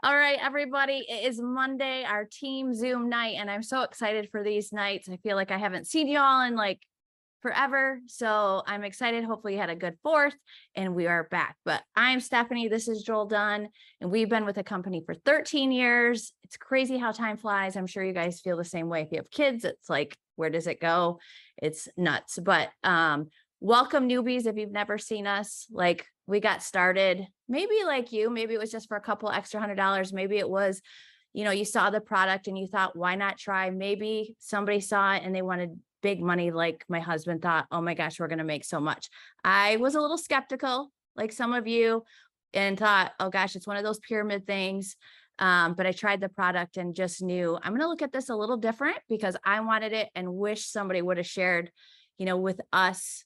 All right, everybody, it is Monday, our team Zoom night, and I'm so excited for these nights. I feel like I haven't seen you all in like forever. So I'm excited. Hopefully you had a good fourth and we are back. But I'm Stephanie. This is Joel Dunn, and we've been with the company for 13 years. It's crazy how time flies. I'm sure you guys feel the same way. If you have kids, it's like, where does it go? It's nuts. But welcome newbies. If you've never seen us, like we got started, maybe like you, maybe it was just for a couple extra $100. Maybe it was, you saw the product and you thought, why not try? Maybe somebody saw it and they wanted big money. Like my husband thought, oh my gosh, we're going to make so much. I was a little skeptical, like some of you, and thought, oh gosh, it's one of those pyramid things. But I tried the product and just knew I'm going to look at this a little different because I wanted it and wish somebody would have shared, with us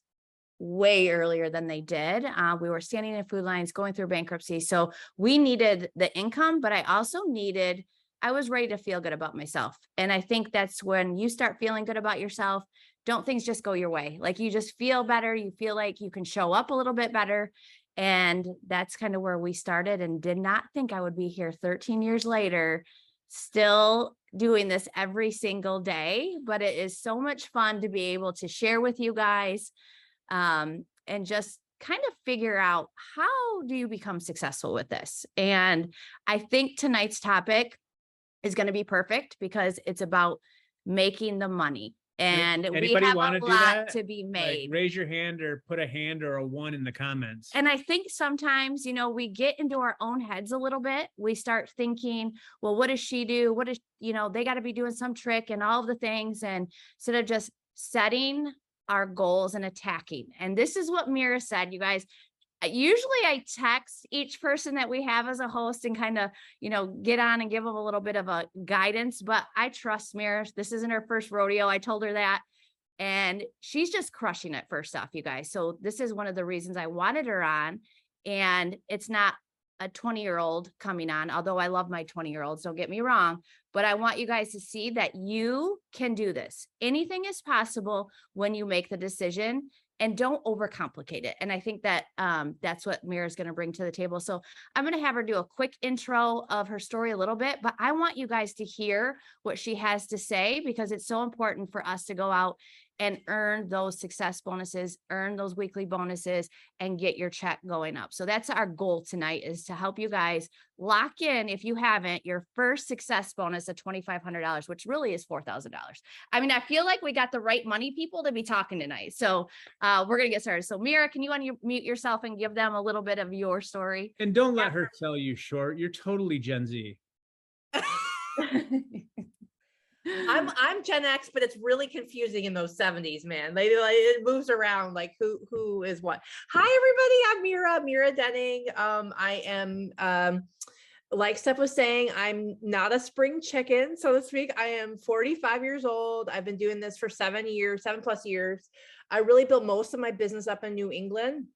way earlier than they did. We were standing in food lines, going through bankruptcy. So we needed the income, but I was ready to feel good about myself. And I think that's when you start feeling good about yourself, don't things just go your way? Like you just feel better. You feel like you can show up a little bit better. And that's kind of where we started, and did not think I would be here 13 years later, still doing this every single day. But it is so much fun to be able to share with you guys, and just kind of figure out, how do you become successful with this? And I think tonight's topic is going to be perfect because it's about making the money. And we Anybody have want a to do lot that? to be Like, made. raise your hand or put a hand or a 1 in the comments. And I think sometimes, we get into our own heads a little bit. We start thinking, well, what does she do? What is, they got to be doing some trick and all of the things. And instead of just setting our goals and attacking. And this is what Mira said, you guys. Usually I text each person that we have as a host and kind of, get on and give them a little bit of a guidance, but I trust Mira. This isn't her first rodeo. I told her that, and she's just crushing it, first off, you guys. So this is one of the reasons I wanted her on, and it's not a 20-year-old coming on, although I love my 20-year-olds, don't get me wrong, but I want you guys to see that you can do this. Anything is possible when you make the decision, and don't overcomplicate it. And I think that that's what Mira is going to bring to the table. So I'm going to have her do a quick intro of her story a little bit, but I want you guys to hear what she has to say, because it's so important for us to go out and earn those success bonuses, earn those weekly bonuses, and get your check going up. So that's our goal tonight, is to help you guys lock in, if you haven't, your first success bonus of $2,500, which really is $4,000. I mean, I feel like we got the right money people to be talking tonight. So we're going to get started. So Mira, can you unmute yourself and give them a little bit of your story? And don't let her sell you short. You're totally Gen Z. I'm Gen X, but it's really confusing in those 70s, man. It moves around like who is what. Hi everybody, I'm Mira Denning. I am like Steph was saying, I'm not a spring chicken, so to speak. I am 45 years old. I've been doing this for 7 plus years. I really built most of my business up in New England,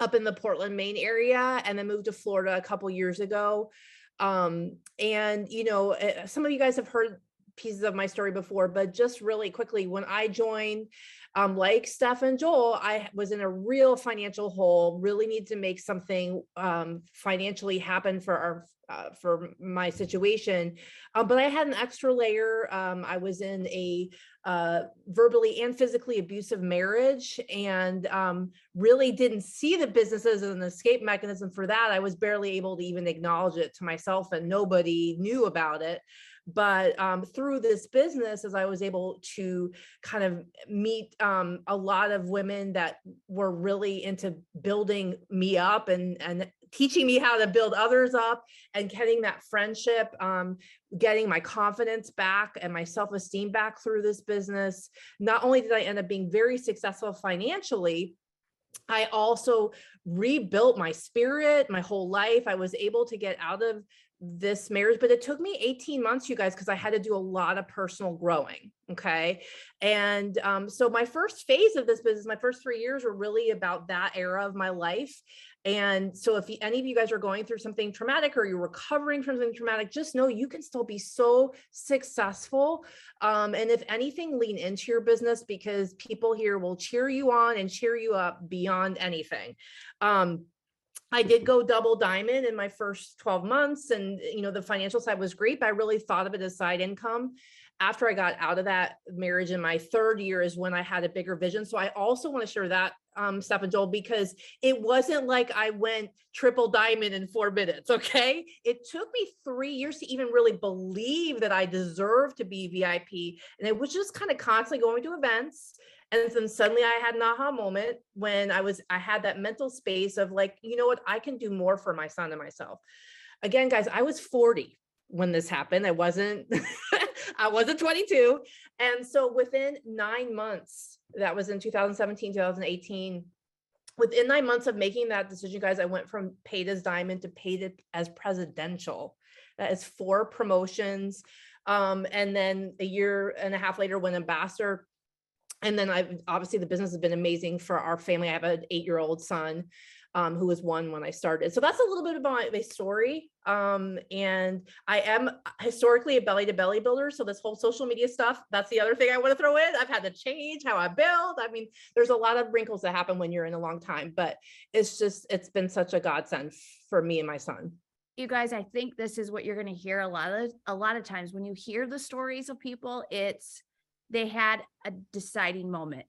up in the Portland, Maine area, and then moved to Florida a couple years ago. And some of you guys have heard pieces of my story before, but just really quickly, when I joined, like Steph and Joel, I was in a real financial hole, really need to make something financially happen for my situation. But I had an extra layer. I was in a verbally and physically abusive marriage, and really didn't see the business as an escape mechanism for that. I was barely able to even acknowledge it to myself, and nobody knew about it. But through this business, as I was able to kind of meet a lot of women that were really into building me up and teaching me how to build others up, and getting that friendship, getting my confidence back and my self-esteem back through this business. Not only did I end up being very successful financially, I also rebuilt my spirit, my whole life. I was able to get out of this marriage, but it took me 18 months, you guys, because I had to do a lot of personal growing. Okay. And so my first phase of this business, my first 3 years were really about that era of my life. And so if any of you guys are going through something traumatic, or you're recovering from something traumatic, just know you can still be so successful. And if anything, lean into your business, because people here will cheer you on and cheer you up beyond anything. I did go double diamond in my first 12 months. And, you know, the financial side was great, but I really thought of it as side income. After I got out of that marriage in my third year is when I had a bigger vision. So I also want to share that, Steph and Joel, because it wasn't like I went triple diamond in 4 minutes. Okay. It took me 3 years to even really believe that I deserved to be VIP. And it was just kind of constantly going to events. And then suddenly I had an aha moment when I had that mental space of like, you know what, I can do more for my son and myself. Again, guys, I was 40 when this happened. I wasn't, I wasn't 22. And so within 9 months, that was in 2017, 2018, within 9 months of making that decision, guys, I went from paid as diamond to paid as presidential. That is 4 promotions. And then a year and a half later, went ambassador. And then obviously the business has been amazing for our family. I have an 8-year-old son who was 1 when I started. So that's a little bit about my story. And I am historically a belly to belly builder. So this whole social media stuff, that's the other thing I want to throw in. I've had to change how I build. I mean, there's a lot of wrinkles that happen when you're in a long time, but it's been such a godsend for me and my son. You guys, I think this is what you're going to hear a lot of times when you hear the stories of people. They had a deciding moment,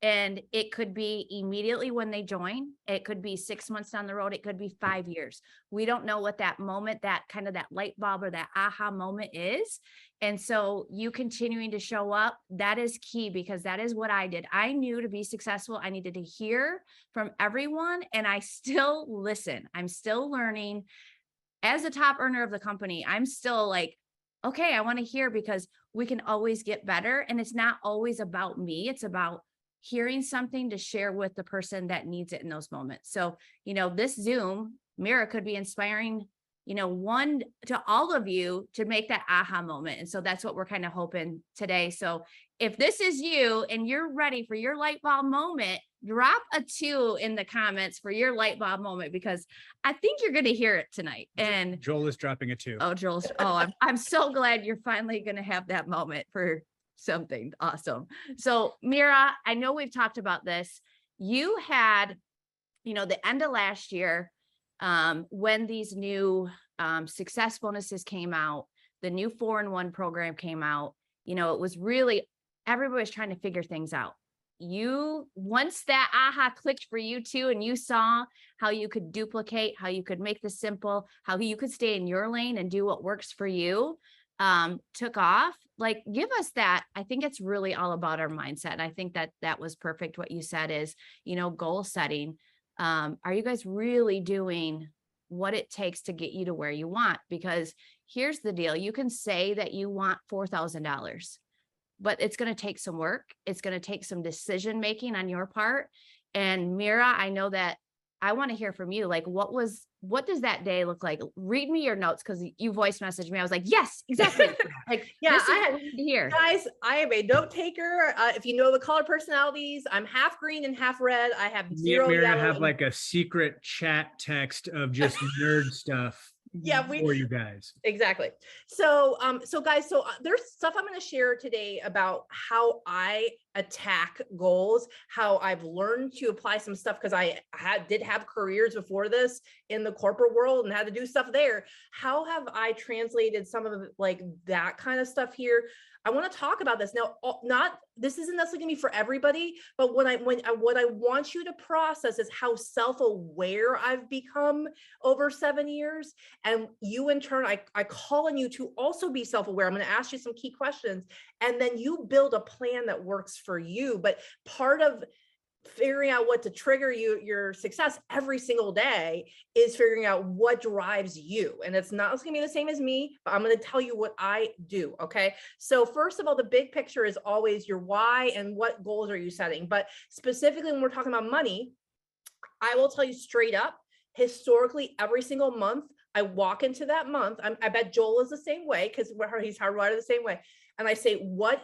and it could be immediately when they join. It could be 6 months down the road. It could be 5 years. We don't know what that moment, that kind of that light bulb or that aha moment is. And so you continuing to show up, that is key, because that is what I did. I knew to be successful, I needed to hear from everyone, and I still listen. I'm still learning. As a top earner of the company, I'm still like, okay, I want to hear, because we can always get better. And it's not always about me. It's about hearing something to share with the person that needs it in those moments. So, you know, this Zoom, Mira, could be inspiring, you know, one to all of you to make that aha moment. And so that's what we're kind of hoping today. So if this is you and you're ready for your light bulb moment, drop a 2 in the comments for your light bulb moment, because I think you're going to hear it tonight. And Joel is dropping a 2. oh, Joel, I'm so glad you're finally going to have that moment for something awesome. So Mira, I know we've talked about this. You had, you know, the end of last year, when these new success bonuses came out, the new 4-in-1 program came out, you know, it was really, everybody was trying to figure things out. Once that aha clicked for you too, and you saw how you could duplicate, how you could make this simple, how you could stay in your lane and do what works for you, took off. Like, give us that. I think it's really all about our mindset. I think that was perfect. What you said is, you know, goal setting. Are you guys really doing what it takes to get you to where you want? Because here's the deal. You can say that you want $4,000, but it's going to take some work. It's going to take some decision-making on your part. And Mira, I know that I want to hear from you. Like, what does that day look like? Read me your notes, because you voice messaged me. I was like, yes, exactly. Like, yeah, I had to hear. Guys, I am a note taker. If you know the color personalities, I'm half green and half red. I have zero Mira yellow. have like a secret chat text of just nerd stuff. Yeah, for you guys. Exactly. So, guys, there's stuff I'm going to share today about how I attack goals, how I've learned to apply some stuff, because I did have careers before this in the corporate world and had to do stuff there. How have I translated some of like that kind of stuff here? I want to talk about this now. This isn't necessarily going to be for everybody, but what I want you to process is how self-aware I've become over 7 years. And you in turn, I call on you to also be self-aware. I'm going to ask you some key questions, and then you build a plan that works for you. But part of figuring out what to trigger your success every single day is figuring out what drives you. And it's not going to be the same as me, but I'm going to tell you what I do. Okay. So first of all, the big picture is always your why and what goals are you setting. But specifically when we're talking about money, I will tell you straight up, historically, every single month, I walk into that month. I bet Joel is the same way, because he's hardwired the same way. And I say, what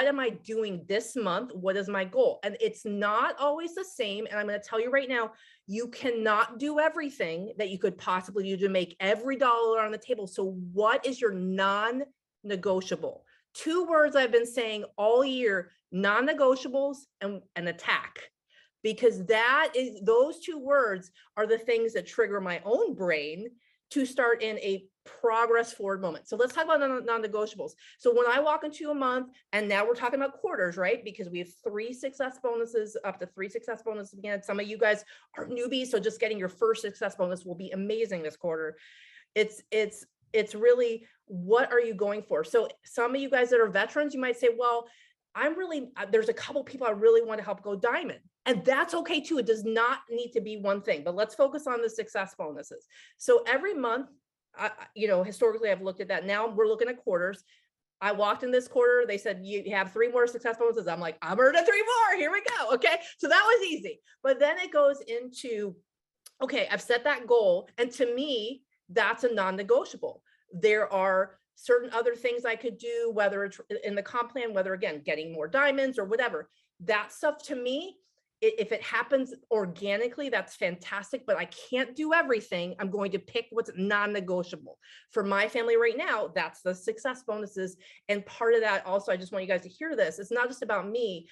am I doing this month? What is my goal? And it's not always the same. And I'm going to tell you right now, you cannot do everything that you could possibly do to make every dollar on the table. So what is your non-negotiable? 2 words I've been saying all year: non-negotiables and attack. because those two words are the things that trigger my own brain to start in a progress forward moment. So let's talk about non-negotiables. So when I walk into a month, and now we're talking about quarters, right? Because we have 3 success bonuses, up to 3 success bonuses again. Some of you guys are newbies, so just getting your first success bonus will be amazing this quarter. It's really, what are you going for? So some of you guys that are veterans, you might say, well, there's a couple people I really want to help go diamond. And that's okay too. It does not need to be one thing, but let's focus on the success bonuses. So every month, historically I've looked at that. Now we're looking at quarters. I walked in this quarter, they said, you have 3 more success bonuses. I'm like, I'm earning 3 more, here we go. Okay, so that was easy. But then it goes into, okay, I've set that goal. And to me, that's a non-negotiable. There are certain other things I could do, whether it's in the comp plan, whether again, getting more diamonds or whatever. That stuff to me, if it happens organically, that's fantastic, but I can't do everything. I'm going to pick what's non-negotiable. For my family right now, that's the success bonuses. And part of that also, I just want you guys to hear this. It's not just about me.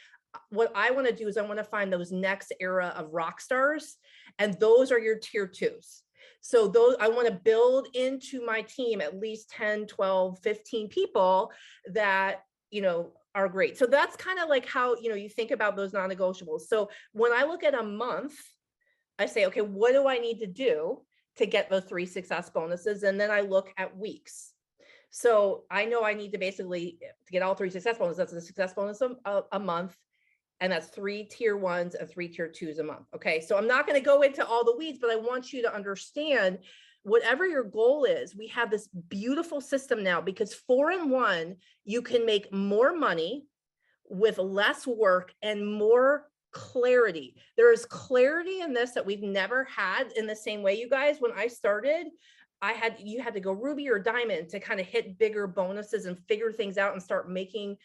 What I want to do is I want to find those next era of rock stars, and those are your tier 2s. So those, I want to build into my team at least 10, 12, 15 people that, are great. So that's kind of like how, you think about those non-negotiables. So when I look at a month, I say, okay, what do I need to do to get those 3 success bonuses? And then I look at weeks. So I know I need to basically, to get all 3 success bonuses, that's a success bonus a month. And that's 3 tier 1s and 3 tier 2s a month. Okay. So I'm not going to go into all the weeds, but I want you to understand, whatever your goal is, we have this beautiful system now, because 4-in-1, you can make more money with less work and more clarity. There is clarity in this that we've never had in the same way, you guys. When I started, you had to go ruby or diamond to kind of hit bigger bonuses and figure things out and start making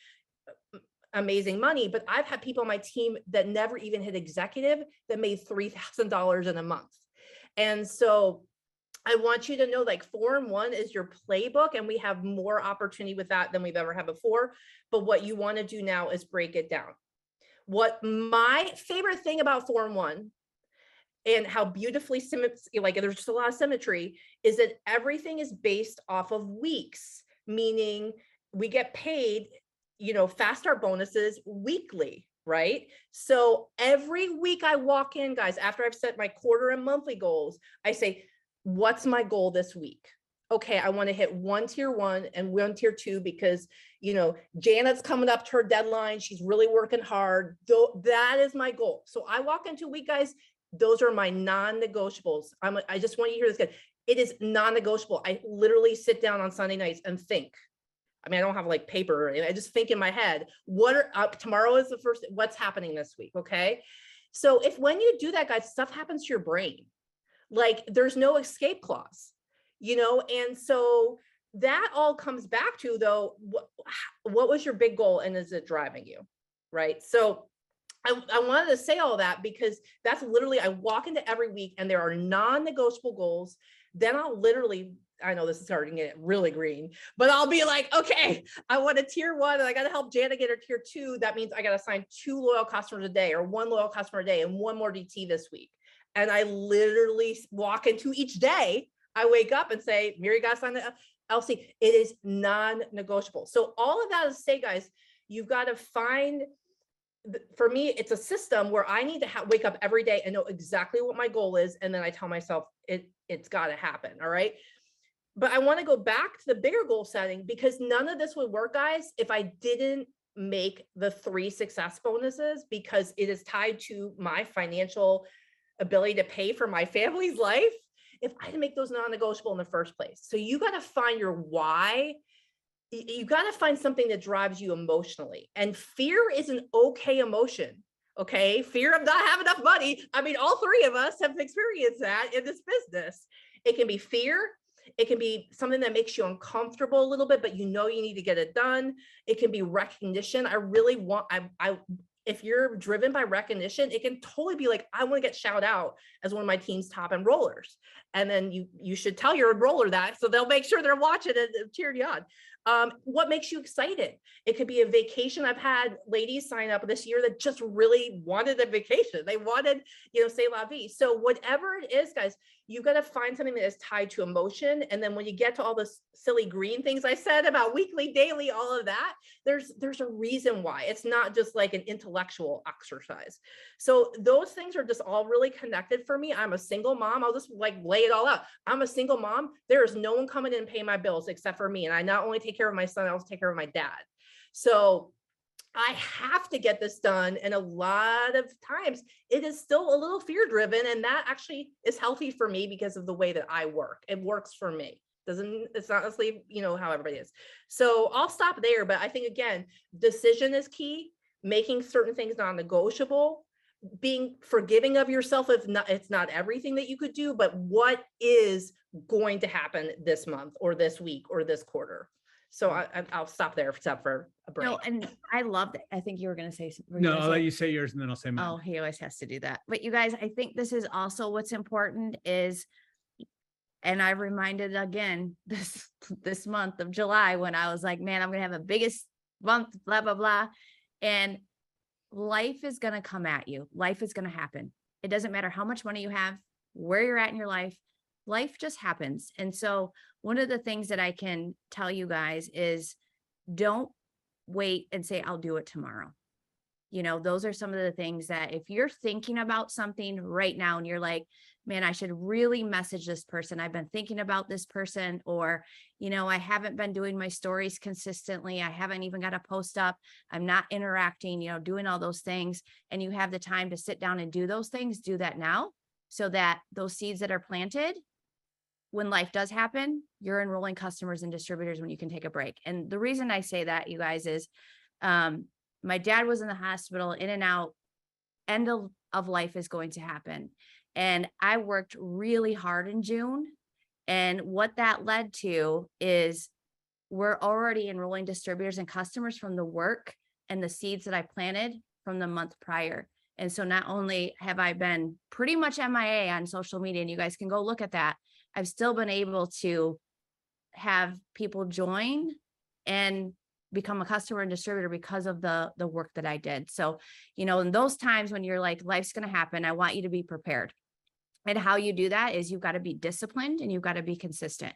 amazing money. But I've had people on my team that never even hit executive that made $3,000 in a month. And so I want you to know, like, 4-in-1 is your playbook, and we have more opportunity with that than we've ever had before. But what you want to do now is break it down. What my favorite thing about 4-in-1, and how beautifully like there's just a lot of symmetry, is that everything is based off of weeks, meaning we get paid, fast start bonuses weekly, right? So every week I walk in, guys, after I've set my quarter and monthly goals, I say, what's my goal this week? Okay, I want to hit 1 tier 1 and 1 tier 2 because, Janet's coming up to her deadline. She's really working hard. That is my goal. So I walk into a week, guys, those are my non-negotiables. I just want you to hear this good. It is non-negotiable. I literally sit down on Sunday nights and think. I mean, I don't have like paper, and I just think in my head, tomorrow is the first, what's happening this week. Okay. So when you do that, guys, stuff happens to your brain. Like, there's no escape clause, and so that all comes back to, though, what was your big goal, and is it driving you? Right. So I wanted to say all that because that's literally, I walk into every week and there are non-negotiable goals. Then I'll literally, I know this is starting to get really green, but I'll be like, okay, I want a tier 1 and I got to help Jana get her tier 2. That means I got to sign 2 loyal customers a day, or 1 loyal customer a day, and 1 more DT this week. And I literally walk into each day. I wake up and say, Mary, got to sign the LC. It is non-negotiable. So all of that is to say, guys, you've got to find, for me, it's a system where I need to wake up every day and know exactly what my goal is. And then I tell myself it's got to happen. All right. But I want to go back to the bigger goal setting, because none of this would work, guys, if I didn't make the 3 success bonuses, because it is tied to my financial ability to pay for my family's life. If I didn't make those non-negotiable in the first place. So you got to find your why. You got to find something that drives you emotionally. And fear is an okay emotion. Okay. Fear of not having enough money. I mean, all 3 of us have experienced that in this business. It can be fear. It can be something that makes you uncomfortable a little bit, but you need to get it done. It can be recognition. If you're driven by recognition, it can totally be like, I want to get shouted out as one of my team's top enrollers. And then you should tell your enroller that, so they'll make sure they're watching and cheering you on. What makes you excited? It could be a vacation. I've had ladies sign up this year that just really wanted a vacation. They wanted, say la vie. So whatever it is, guys, you got to find something that is tied to emotion. And then when you get to all the silly green things I said about weekly, daily, all of that, there's a reason why. It's not just like an intellectual exercise. So those things are just all really connected for me. I'm a single mom. I'll just like lay it all out. I'm a single mom. There is no one coming in and paying my bills except for me. And I not only take care of my son, I also take care of my dad. So I have to get this done. And a lot of times it is still a little fear driven. And that actually is healthy for me because of the way that I work. It works for me. It's not honestly, how everybody is. So I'll stop there. But I think, again, decision is key, making certain things non-negotiable, being forgiving of yourself if not, it's not everything that you could do, but what is going to happen this month or this week or this quarter. So I'll stop there except for a break. No, and I love that. I think you were going to say something. No, I'll let you say yours and then I'll say mine. Oh, he always has to do that. But you guys, I think this is also what's important is, and I reminded again this month of July when I was like, man, I'm going to have the biggest month, blah, blah, blah. And life is going to come at you. Life is going to happen. It doesn't matter how much money you have, where you're at in your life. Life just happens. And so one of the things that I can tell you guys is don't wait and say, I'll do it tomorrow. Those are some of the things that if you're thinking about something right now and you're like, man, I should really message this person. I've been thinking about this person, or, I haven't been doing my stories consistently. I haven't even got a post up. I'm not interacting, doing all those things. And you have the time to sit down and do those things, do that now, so that those seeds that are planted, when life does happen, you're enrolling customers and distributors when you can take a break. And the reason I say that, you guys, is my dad was in the hospital, in and out, end of life is going to happen. And I worked really hard in June. And what that led to is we're already enrolling distributors and customers from the work and the seeds that I planted from the month prior. And so not only have I been pretty much MIA on social media, and you guys can go look at that, I've still been able to have people join and become a customer and distributor because of the work that I did. So, in those times when you're like, life's going to happen, I want you to be prepared. And how you do that is you've got to be disciplined and you've got to be consistent.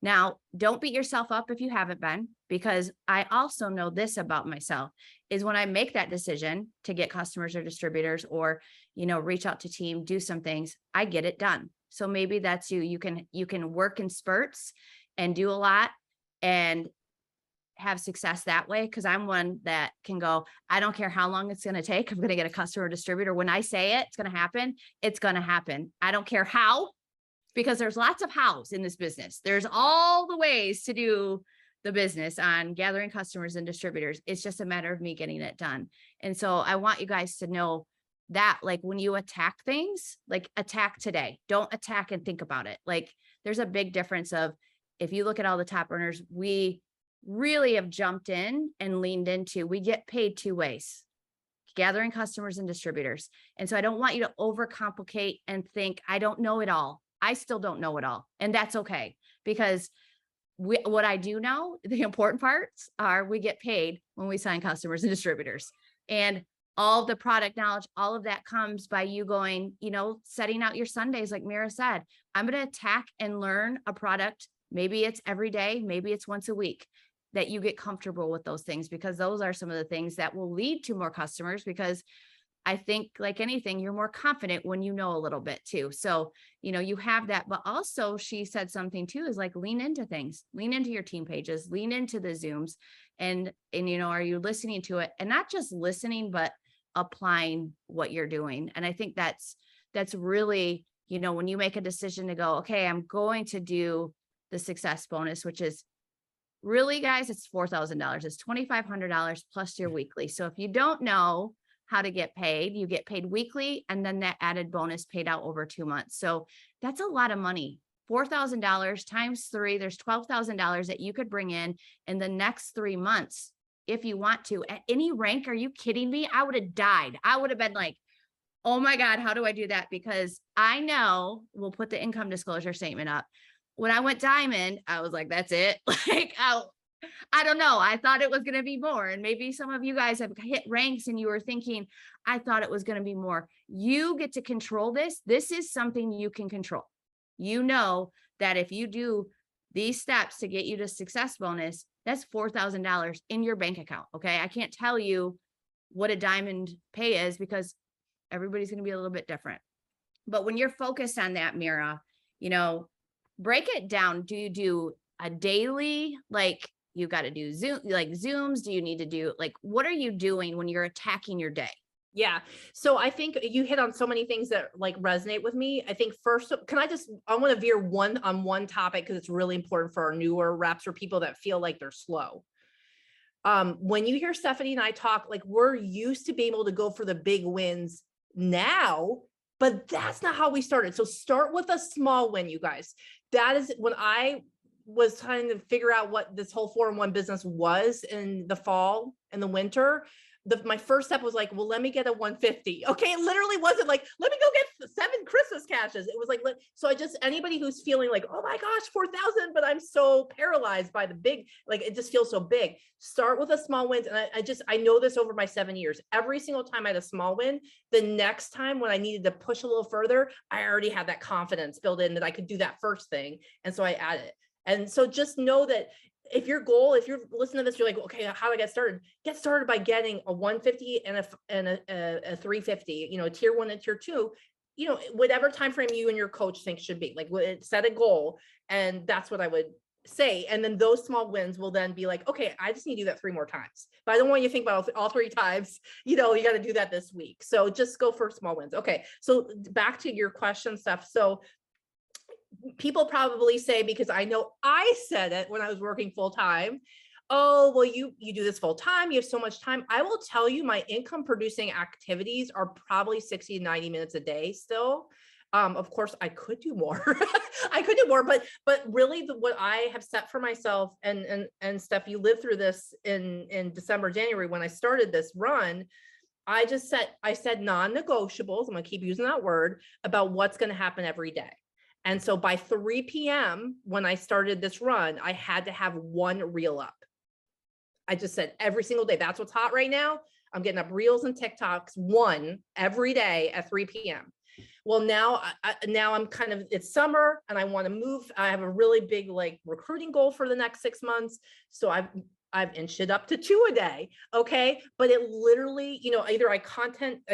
Now, don't beat yourself up if you haven't been, because I also know this about myself is when I make that decision to get customers or distributors or, reach out to team, do some things, I get it done. So maybe that's you. You can work in spurts and do a lot and have success that way. Cause I'm one that can go, I don't care how long it's going to take. I'm going to get a customer or distributor. When I say it's going to happen, it's going to happen. I don't care how, because there's lots of hows in this business. There's all the ways to do the business on gathering customers and distributors. It's just a matter of me getting it done. And so I want you guys to know that, like, when you attack things, like, attack today, don't attack and think about it. Like, there's a big difference of, if you look at all the top earners, we really have jumped in and leaned into, we get paid two ways, gathering customers and distributors. And so I don't want you to overcomplicate and think, I don't know it all. I still don't know it all. And that's okay, because what I do know, the important parts are we get paid when we sign customers and distributors, and all the product knowledge, all of that comes by you going, setting out your Sundays. Like Mira said, I'm going to attack and learn a product. Maybe it's every day, maybe it's once a week, that you get comfortable with those things, because those are some of the things that will lead to more customers. Because I think, like anything, you're more confident when you know a little bit too. So, you have that, but also she said something too, is like, lean into things, lean into your team pages, lean into the Zooms, and are you listening to it, and not just listening, but applying what you're doing. And I think that's really, when you make a decision to go, okay, I'm going to do the success bonus, which is really, guys, it's $4,000. It's $2,500 plus your weekly. So if you don't know how to get paid, you get paid weekly, and then that added bonus paid out over 2 months. So that's a lot of money. $4,000 times 3, there's $12,000 that you could bring in the next 3 months. If you want to, at any rank. Are you kidding me? I would have died. I would have been like, oh my God, how do I do that? Because I know we'll put the income disclosure statement up. When I went diamond, I was like, that's it. Like, I don't know. I thought it was going to be more. And maybe some of you guys have hit ranks and you were thinking, I thought it was going to be more. You get to control this. This is something you can control. You know that if you do these steps to get you to success bonus, that's $4,000 in your bank account. Okay. I can't tell you what a diamond pay is because everybody's going to be a little bit different. But when you're focused on that, Mira, you know, break it down. Do you do a daily, like you got to do Zoom, like Zooms? Do you need to do, like, what are you doing when you're attacking your day? Yeah. So I think you hit on so many things that like resonate with me. I think first, I want to veer on one topic because it's really important for our newer reps or people that feel like they're slow. When you hear Stephanie and I talk, like we're used to being able to go for the big wins now, but that's not how we started. So start with a small win, you guys. That is when I was trying to figure out what this whole 4-in-1 business was in the fall and the winter. My first step was like, well, let me get a 150. Okay. It literally wasn't like, let me go get 7 Christmas cashes. It was like, so anybody who's feeling like, oh my gosh, 4,000, but I'm so paralyzed by the big, like, it just feels so big. Start with a small wins. And I know this over my 7 years, every single time I had a small win, the next time when I needed to push a little further, I already had that confidence built in that I could do that first thing. And so I added it. And so just know that if you're listening to this, you're like, okay, how do I get started? Get started by getting a 150 and a 350, you know, tier 1 and tier 2, you know, whatever time frame you and your coach think should be. Like, set a goal, and that's what I would say. And then those small wins will then be like, okay, I just need to do that 3 more times. But I don't want you to think about all 3 times, you know, you got to do that this week. So just go for small wins. Okay. So back to your question stuff. So people probably say, because I know I said it when I was working full time, oh, well, you do this full time, you have so much time. I will tell you, my income producing activities are probably 60 to 90 minutes a day still. Of course, I could do more. I could do more, but really what I have set for myself, and Steph, you lived through this in December, January, when I started this run. I said non-negotiables. I'm going to keep using that word about what's going to happen every day. And so by 3 p.m., when I started this run, I had to have 1 reel up. I just said every single day, that's what's hot right now. I'm getting up reels and TikToks 1 every day at 3 p.m. Well, now I'm kind of, it's summer and I want to move. I have a really big like recruiting goal for the next 6 months. So I've inched it up to 2 a day. Okay. But it literally, you know, either I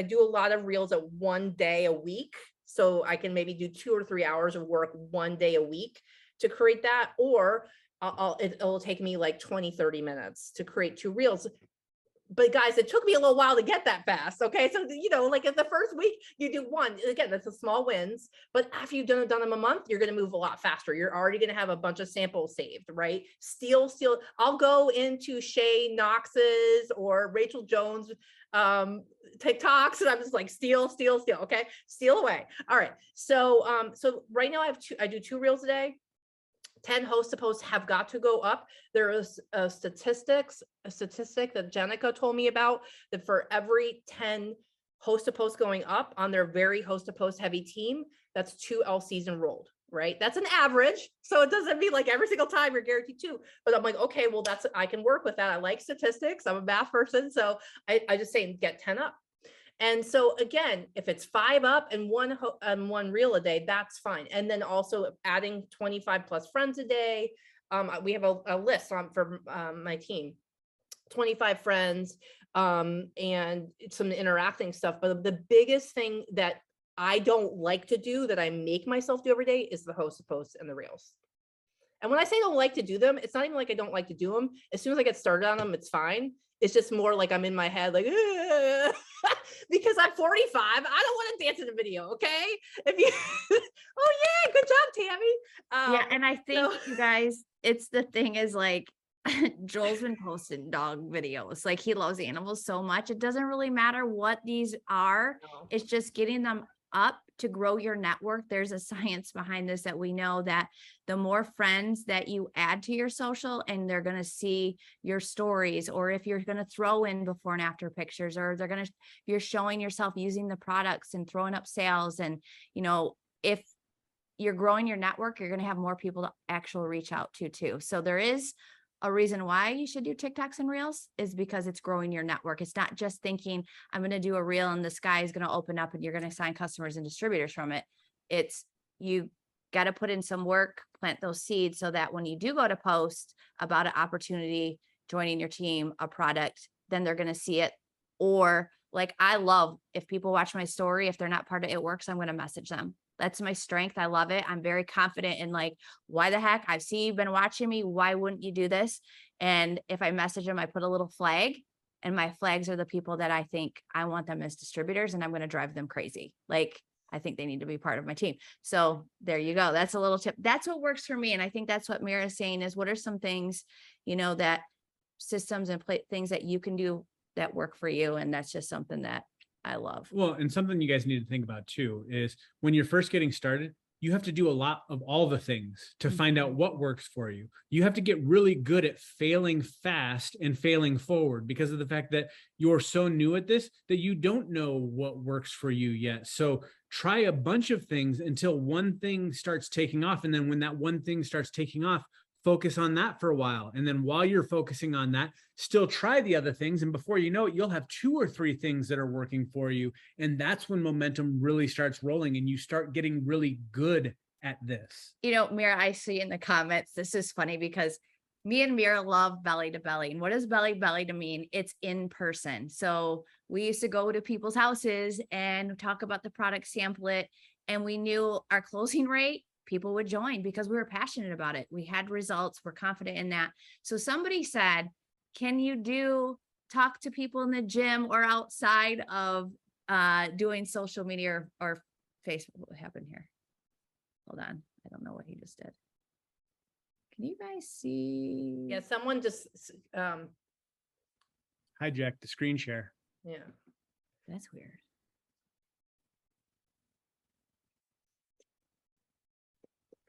do a lot of reels at 1 day a week. So I can maybe do 2 or 3 hours of work 1 day a week to create that, or it'll take me like 20, 30 minutes to create 2 reels. But guys, it took me a little while to get that fast. Okay. So, you know, like in the first week you do 1, again, that's a small wins, but after you've done them a month, you're going to move a lot faster. You're already going to have a bunch of samples saved, right? Steal. I'll go into Shay Knox's or Rachel Jones TikToks, and I'm just like steal. Okay. Steal away. All right. So, so right now I do 2 reels a day. 10 host to posts have got to go up. There is a statistic that Jenica told me about, that for every 10 host to posts going up on their very host to post heavy team, that's 2 LCs enrolled, right? That's an average. So it doesn't mean like every single time you're guaranteed 2, but I'm like, okay, well, I can work with that. I like statistics. I'm a math person. So I just say get 10 up. And so again, if it's 5 up and 1 reel a day, that's fine. And then also adding 25 plus friends a day. We have a list for my team, 25 friends, and some interacting stuff. But the biggest thing that I don't like to do, that I make myself do every day, is the host posts and the reels. And when I say I don't like to do them, it's not even like I don't like to do them. As soon as I get started on them, it's fine. It's just more like I'm in my head, like, because I'm 45. I don't want to dance in a video. Okay. If you, oh yeah, good job, Tammy. Yeah. And I think you guys, it's the thing is like, Joel's been posting dog videos. Like he loves animals so much. It doesn't really matter what these are. No. It's just getting them up to grow your network. There's a science behind this that we know that the more friends that you add to your social and they're going to see your stories, or if you're going to throw in before and after pictures, or you're showing yourself using the products and throwing up sales. And, if you're growing your network, you're going to have more people to actually reach out to too. So there is a reason why you should do TikToks and Reels, is because it's growing your network. It's not just thinking I'm going to do a reel and the sky is going to open up and you're going to sign customers and distributors from it. It's, you got to put in some work, plant those seeds so that when you do go to post about an opportunity, joining your team, a product, then they're going to see it. Or like, I love if people watch my story, if they're not part of It Works, I'm going to message them. That's my strength. I love it. I'm very confident in like, why the heck? I've seen you've been watching me. Why wouldn't you do this? And if I message them, I put a little flag, and my flags are the people that I think I want them as distributors, and I'm going to drive them crazy. Like, I think they need to be part of my team. So there you go. That's a little tip. That's what works for me. And I think that's what Mira is saying is, what are some things, that systems and things that you can do that work for you? And that's just something that I love. Well, and something you guys need to think about too is when you're first getting started, you have to do a lot of all the things to find out what works for you. You have to get really good at failing fast and failing forward, because of the fact that you're so new at this that you don't know what works for you yet. So try a bunch of things until one thing starts taking off. And then when that one thing starts taking off, focus on that for a while. And then while you're focusing on that, still try the other things. And before you know it, you'll have 2 or 3 things that are working for you. And that's when momentum really starts rolling and you start getting really good at this. Mira, I see in the comments, this is funny because me and Mira love belly to belly. And what does belly to mean? It's in person. So we used to go to people's houses and talk about the product, sample it. And we knew our closing rate, people would join because we were passionate about it. We had results. We're confident in that. So somebody said, can you talk to people in the gym or outside of doing social media or Facebook? What happened here? Hold on. I don't know what he just did. Can you guys see? Yeah, someone just Hijack the screen share. yeah. That's weird.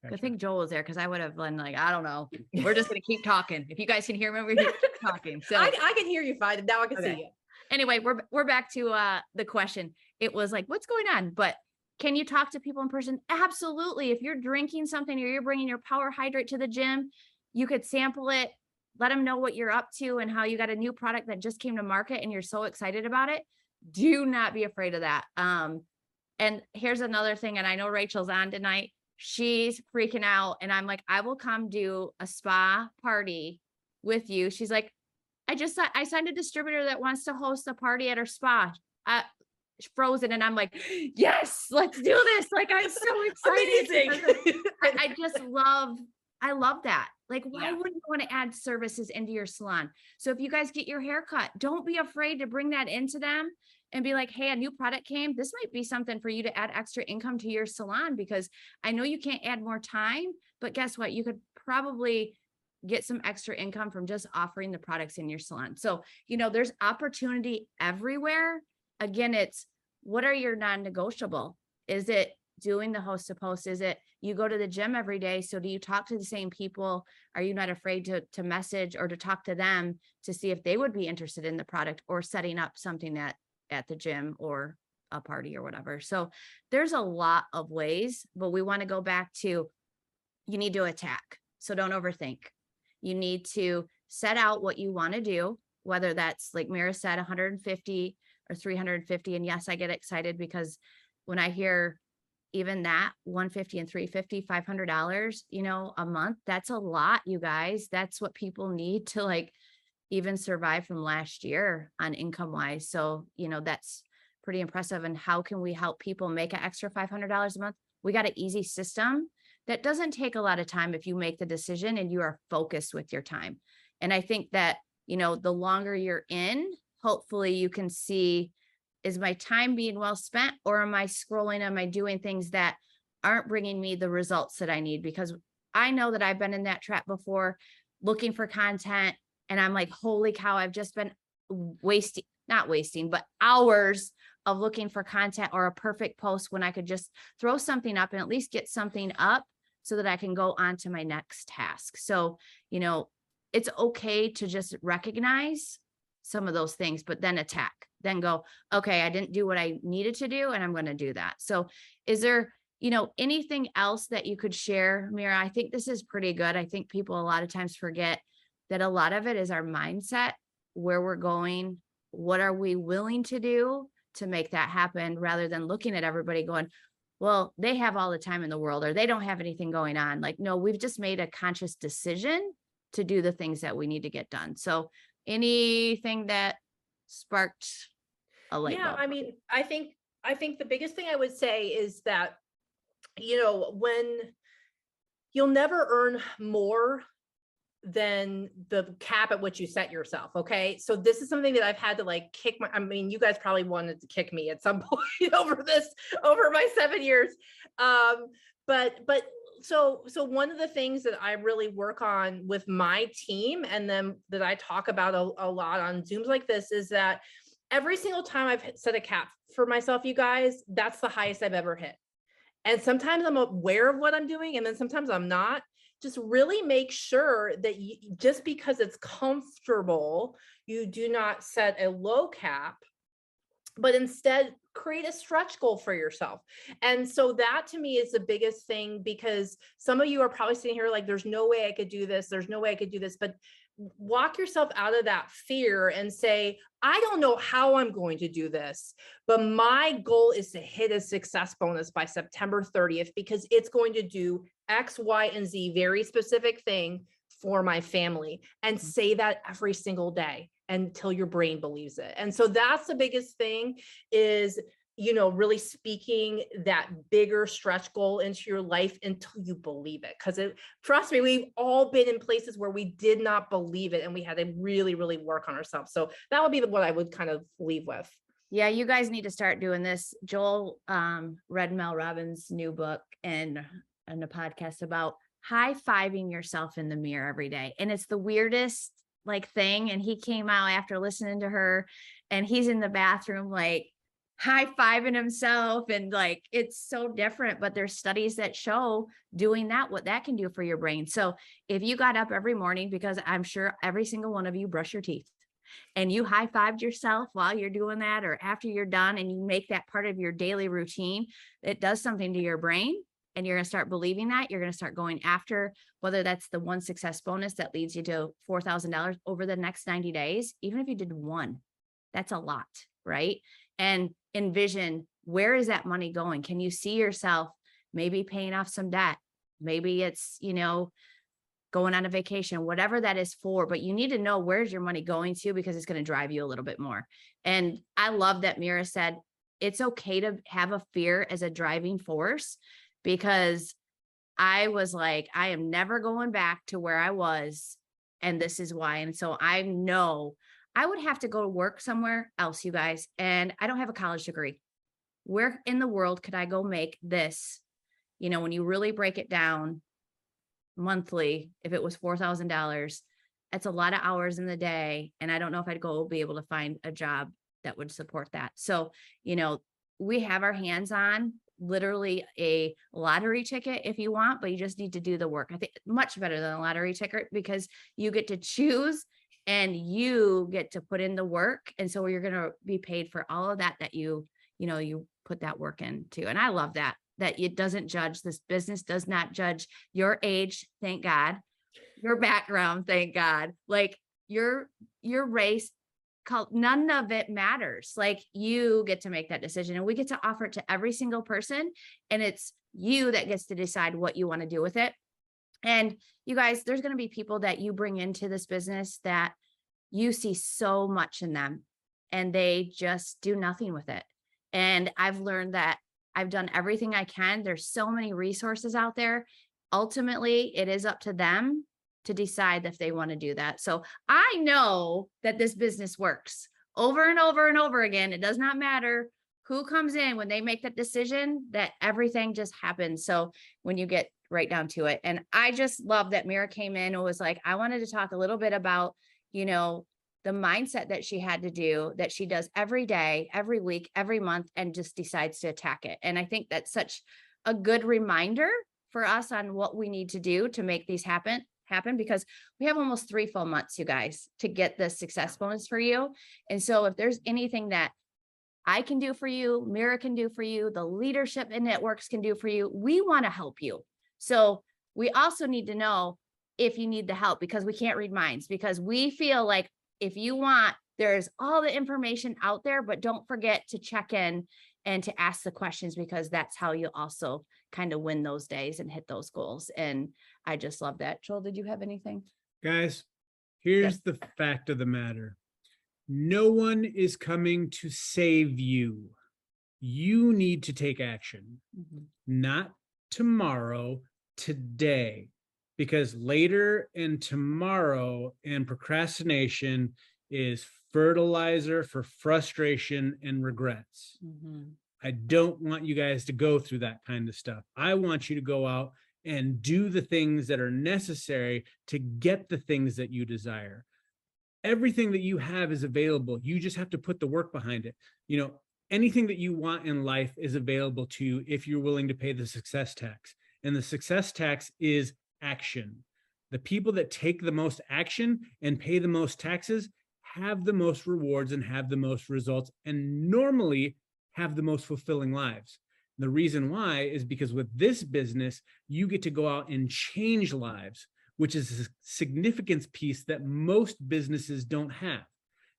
Gotcha. I think Joel was there because I would have been like, I don't know. We're just gonna keep talking. If you guys can hear me, we're gonna keep talking. So I can hear you fine. Now I can see you. Anyway, we're back to the question. It was like, what's going on? But can you talk to people in person? Absolutely. If you're drinking something or you're bringing your power hydrate to the gym, you could sample it, let them know what you're up to and how you got a new product that just came to market and you're so excited about it. Do not be afraid of that. And here's another thing. And I know Rachel's on tonight. She's freaking out. And I'm like, I will come do a spa party with you. She's like, I signed a distributor that wants to host a party at her spa. Frozen. And I'm like, yes, let's do this. Like, I'm so excited. I love that. Like, why wouldn't you want to add services into your salon? So if you guys get your hair cut, don't be afraid to bring that into them and be like, hey, a new product came. This might be something for you to add extra income to your salon, because I know you can't add more time, but guess what? You could probably get some extra income from just offering the products in your salon. So, there's opportunity everywhere. Again, it's, what are your non-negotiable? Is it doing the host to post? Is it you go to the gym every day? So do you talk to the same people? Are you not afraid to message or to talk to them to see if they would be interested in the product or setting up something at the gym or a party or whatever? So there's a lot of ways, but we want to go back to, you need to attack. So don't overthink. You need to set out what you want to do, whether that's, like Mira said, 150 or 350. And yes, I get excited because when I hear even that 150 and 350, $500, a month, that's a lot, you guys. That's what people need to like even survive from last year on income wise. So, that's pretty impressive. And how can we help people make an extra $500 a month? We got an easy system that doesn't take a lot of time if you make the decision and you are focused with your time. And I think that, the longer you're in, hopefully you can see, is my time being well spent, or am I scrolling? Am I doing things that aren't bringing me the results that I need? Because I know that I've been in that trap before, looking for content. And I'm like, holy cow, I've just been not wasting, but hours of looking for content or a perfect post when I could just throw something up and at least get something up so that I can go on to my next task. So, it's okay to just recognize some of those things, but then attack, then go, okay, I didn't do what I needed to do, and I'm going to do that. So is there, anything else that you could share, Mira? I think this is pretty good. I think people a lot of times forget that a lot of it is our mindset, where we're going, what are we willing to do to make that happen, rather than looking at everybody going, well, they have all the time in the world, or they don't have anything going on. Like, no, we've just made a conscious decision to do the things that we need to get done. So anything that sparked a light Yeah, bulb? I mean, I think the biggest thing I would say is that, when you'll never earn more than the cap at which you set yourself. Okay. So this is something that I've had to like I mean, you guys probably wanted to kick me at some point over my 7 years. But so one of the things that I really work on with my team, and then that I talk about a lot on Zooms like this, is that every single time I've set a cap for myself, you guys, that's the highest I've ever hit. And sometimes I'm aware of what I'm doing, and then sometimes I'm not. Just really make sure that just because it's comfortable, you do not set a low cap, but instead create a stretch goal for yourself. And so that to me is the biggest thing, because some of you are probably sitting here like, there's no way I could do this. There's no way I could do this. But walk yourself out of that fear and say, I don't know how I'm going to do this, but my goal is to hit a success bonus by September 30th, because it's going to do X, Y, and Z, very specific thing for my family. And say that every single day until your brain believes it. And so that's the biggest thing, is really speaking that bigger stretch goal into your life until you believe it. Because trust me, we've all been in places where we did not believe it, and we had to really, really work on ourselves. So that would be what I would kind of leave with. Yeah, you guys need to start doing this. Joel read Mel Robbins' new book and a podcast about high-fiving yourself in the mirror every day. And it's the weirdest thing. And he came out after listening to her, and he's in the bathroom high-fiving himself, and it's so different. But there's studies that show doing that, what that can do for your brain. So if you got up every morning, because I'm sure every single one of you brush your teeth, and you high-fived yourself while you're doing that, or after you're done, and you make that part of your daily routine, it does something to your brain, and you're going to start believing that. You're going to start going after, whether that's the one success bonus that leads you to $4,000 over the next 90 days. Even if you did one, that's a lot, right? And envision, where is that money going? Can you see yourself maybe paying off some debt? Maybe it's, going on a vacation, whatever that is for, but you need to know, where's your money going to, because it's going to drive you a little bit more. And I love that Mira said, it's okay to have a fear as a driving force, because I was like, I am never going back to where I was. And this is why. And so I know I would have to go to work somewhere else, you guys, and I don't have a college degree. Where in the world could I go make this? When you really break it down monthly, if it was $4,000, that's a lot of hours in the day. And I don't know if I'd be able to find a job that would support that. So, we have our hands on literally a lottery ticket if you want, but you just need to do the work. I think much better than a lottery ticket, because you get to choose and you get to put in the work. And so you're going to be paid for all of that you put that work into. And I love that it doesn't judge. This business does not judge your age. Thank God. Your background. Thank God. Your race, none of it matters. You get to make that decision, and we get to offer it to every single person. And it's you that gets to decide what you want to do with it. And you guys, there's going to be people that you bring into this business that you see so much in them, and they just do nothing with it. And I've learned that I've done everything I can. There's so many resources out there. Ultimately, it is up to them to decide if they want to do that. So I know that this business works over and over and over again. It does not matter who comes in, when they make that decision, that everything just happens. So when you get right down to it, and I just love that Mira came in and was like, I wanted to talk a little bit about, the mindset that she had to do, that she does every day, every week, every month, and just decides to attack it. And I think that's such a good reminder for us on what we need to do to make these happen, because we have almost 3 full months, you guys, to get the success bonus for you. And so if there's anything that I can do for you, Mira can do for you, the leadership and networks can do for you, we want to help you. So we also need to know if you need the help, because we can't read minds, because we feel like if you want, there's all the information out there, but don't forget to check in and to ask the questions, because that's how you also kind of win those days and hit those goals. And I just love that. Joel, did you have anything? Guys, here's the fact of the matter. No one is coming to save you. You need to take action, not tomorrow, today, because later and tomorrow and procrastination is fertilizer for frustration and regrets. I don't want you guys to go through that kind of stuff. I want you to go out and do the things that are necessary to get the things that you desire. Everything that you have is available. You just have to put the work behind it. You know, anything that you want in life is available to you if you're willing to pay the success tax. And the success tax is action. The people that take the most action and pay the most taxes have the most rewards and have the most results, and normally have the most fulfilling lives. The reason why is because with this business, you get to go out and change lives, which is a significance piece that most businesses don't have.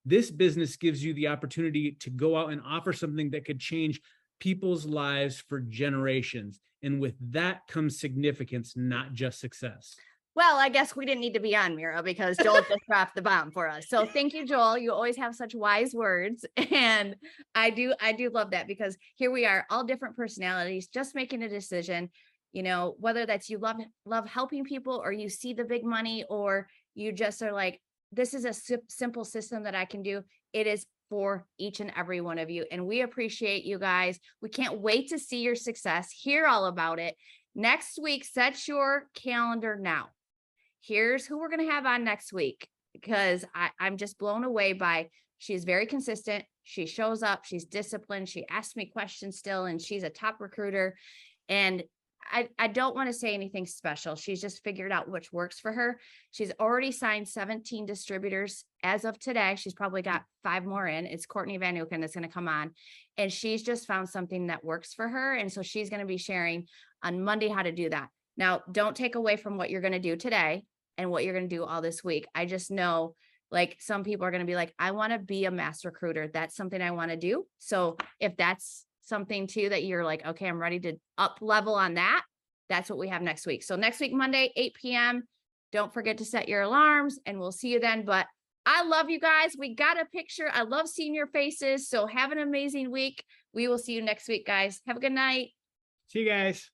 This business gives you the opportunity to go out and offer something that could change people's lives for generations. And with that comes significance, not just success. Well, I guess we didn't need to be on, Mira, because Joel just dropped the bomb for us. So thank you, Joel. You always have such wise words. And I do love that, because here we are, all different personalities, just making a decision, you know, whether that's you love helping people, or you see the big money, or you just are like, this is a simple system that I can do. It is for each and every one of you. And we appreciate you guys. We can't wait to see your success, hear all about it. Next week, set your calendar now. Here's who we're going to have on next week, because I'm just blown away by, she's very consistent. She shows up, she's disciplined. She asks me questions still, and she's a top recruiter. And I don't want to say anything special. She's just figured out which works for her. She's already signed 17 distributors as of today. She's probably got 5 more in. It's Courtney Van Nuken that's going to come on, and she's just found something that works for her. And so she's going to be sharing on Monday how to do that. Now, don't take away from what you're going to do today and what you're going to do all this week. I just know, like, some people are going to be like, I want to be a mass recruiter. That's something I want to do. So if that's something too that you're like, okay, I'm ready to up level on that, that's what we have next week. So next week, Monday, 8 p.m. Don't forget to set your alarms, and we'll see you then. But I love you guys. We got a picture. I love seeing your faces. So have an amazing week. We will see you next week, guys. Have a good night. See you guys.